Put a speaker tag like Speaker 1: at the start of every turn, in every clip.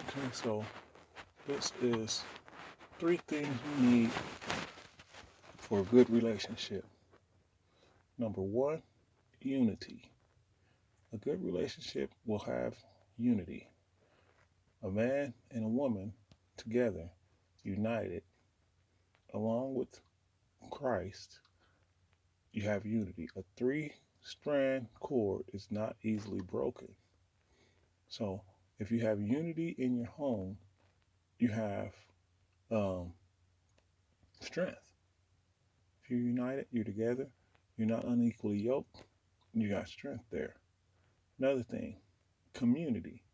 Speaker 1: Okay, so this is three things you need for a good relationship. Number one, unity. A good relationship will have unity. A man and a woman together, united, along with Christ, you have unity. A three-strand cord is not easily broken. So if you have unity in your home, you have um, strength. If you're united, you're together, you're not unequally yoked, you got strength there. Another thing, community.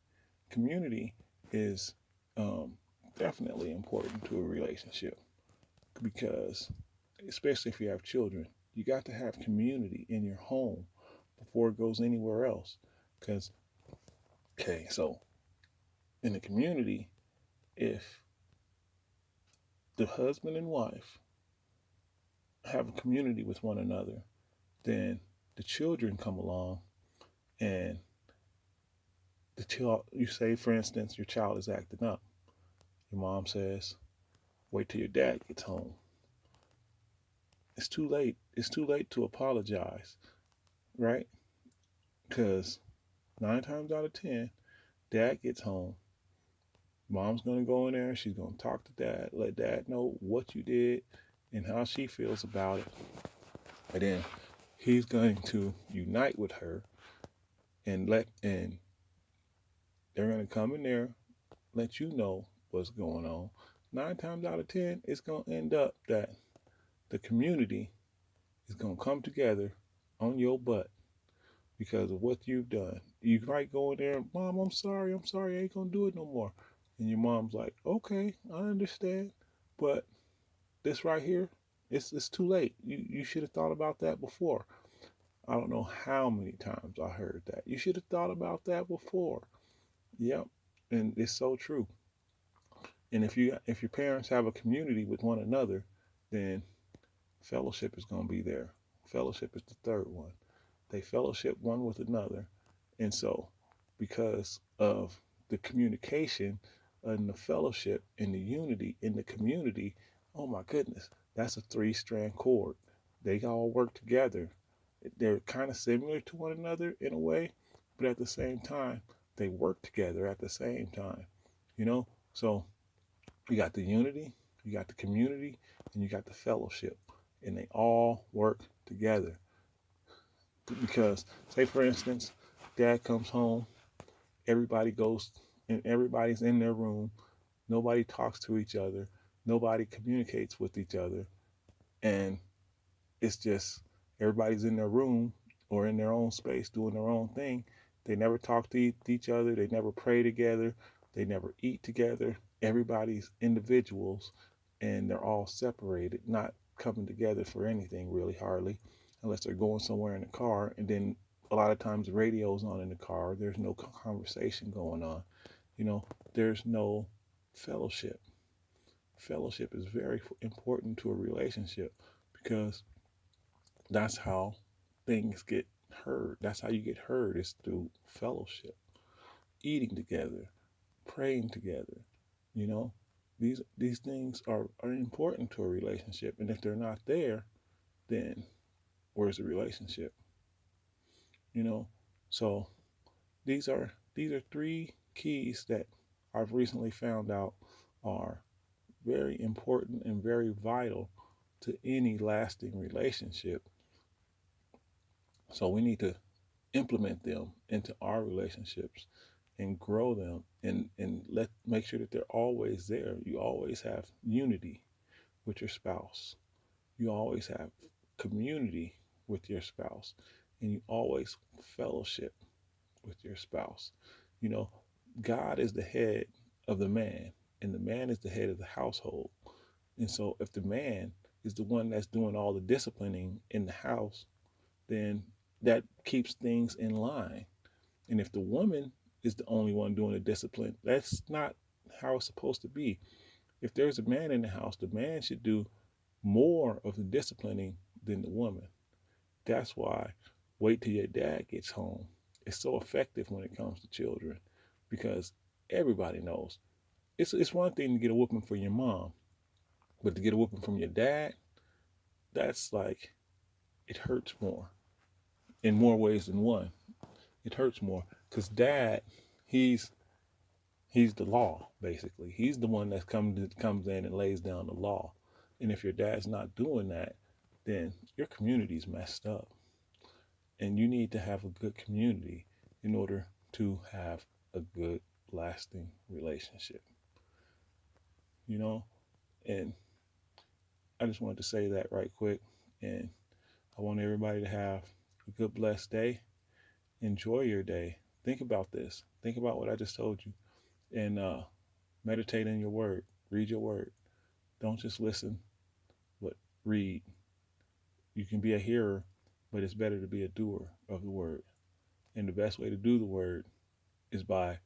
Speaker 1: Community is um, definitely important to a relationship because, especially if you have children, you got to have community in your home before it goes anywhere else. Because, okay, so in the community, if the husband and wife have a community with one another, then the children come along and the child, you say, for instance, your child is acting up. Your mom says, wait till your dad gets home. It's too late. It's too late to apologize, right? Because 9 times out of 10, dad gets home. Mom's going to go in there. She's going to talk to dad, let dad know what you did and how she feels about it. And then he's going to unite with her and they're going to come in there, let you know what's going on. 9 times out of 10, it's going to end up that the community is going to come together on your butt because of what you've done. You might go in there, Mom, I'm sorry, I ain't gonna do it no more. And your mom's like, okay, I understand, but this right here, it's too late. You should have thought about that before. I don't know how many times I heard that. You should have thought about that before. Yep, and it's so true. And if your parents have a community with one another, then fellowship is gonna be there. Fellowship is the third one. They fellowship one with another. And so, because of the communication and the fellowship and the unity in the community, oh my goodness, that's a three-strand cord. They all work together. They're kind of similar to one another in a way, but at the same time, they work together at the same time. You know? So, you got the unity, you got the community, and you got the fellowship. And they all work together. Because, say for instance, dad comes home, everybody goes and everybody's in their room, nobody talks to each other, nobody communicates with each other, and it's just everybody's in their room or in their own space doing their own thing. They never talk to each other, they never pray together, they never eat together. Everybody's individuals and they're all separated, not coming together for anything really, hardly, unless they're going somewhere in the car. And then a lot of times the radio's on in the car, there's no conversation going on. You know, there's no fellowship. Fellowship is very important to a relationship because that's how things get heard. That's how you get heard is through fellowship, eating together, praying together. You know, these things are important to a relationship, and if they're not there, then where's the relationship? You know, so these are three keys that I've recently found out are very important and very vital to any lasting relationship. So we need to implement them into our relationships and grow them and let make sure that they're always there. You always have unity with your spouse. You always have community with your spouse. And you always fellowship with your spouse. You know, God is the head of the man, and the man is the head of the household. And so if the man is the one that's doing all the disciplining in the house, then that keeps things in line. And if the woman is the only one doing the discipline, that's not how it's supposed to be. If there's a man in the house, the man should do more of the disciplining than the woman. That's why wait till your dad gets home. It's so effective when it comes to children because Everybody knows. It's one thing to get a whooping for your mom, but to get a whooping from your dad, that's like, it hurts more in more ways than one. It hurts more because dad, he's he's the law basically. He's the one that comes in and lays down the law. And if your dad's not doing that, then your community's messed up. And you need to have a good community in order to have a good, lasting relationship. You know, and I just wanted to say that right quick. And I want everybody to have a good, blessed day. Enjoy your day. Think about this. Think about what I just told you. And meditate in your word. Read your word. Don't just listen, but read. You can be a hearer, but it's better to be a doer of the word. And the best way to do the word is by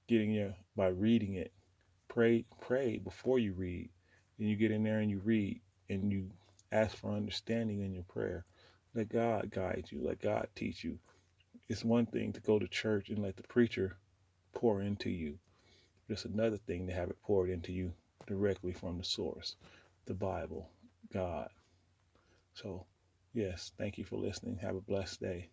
Speaker 1: reading it. Pray before you read. And you get in there and you read and you ask for understanding in your prayer. Let God guide you. Let God teach you. It's one thing to go to church and let the preacher pour into you. It's another thing to have it poured into you directly from the source, the Bible, God. So, yes, thank you for listening. Have a blessed day.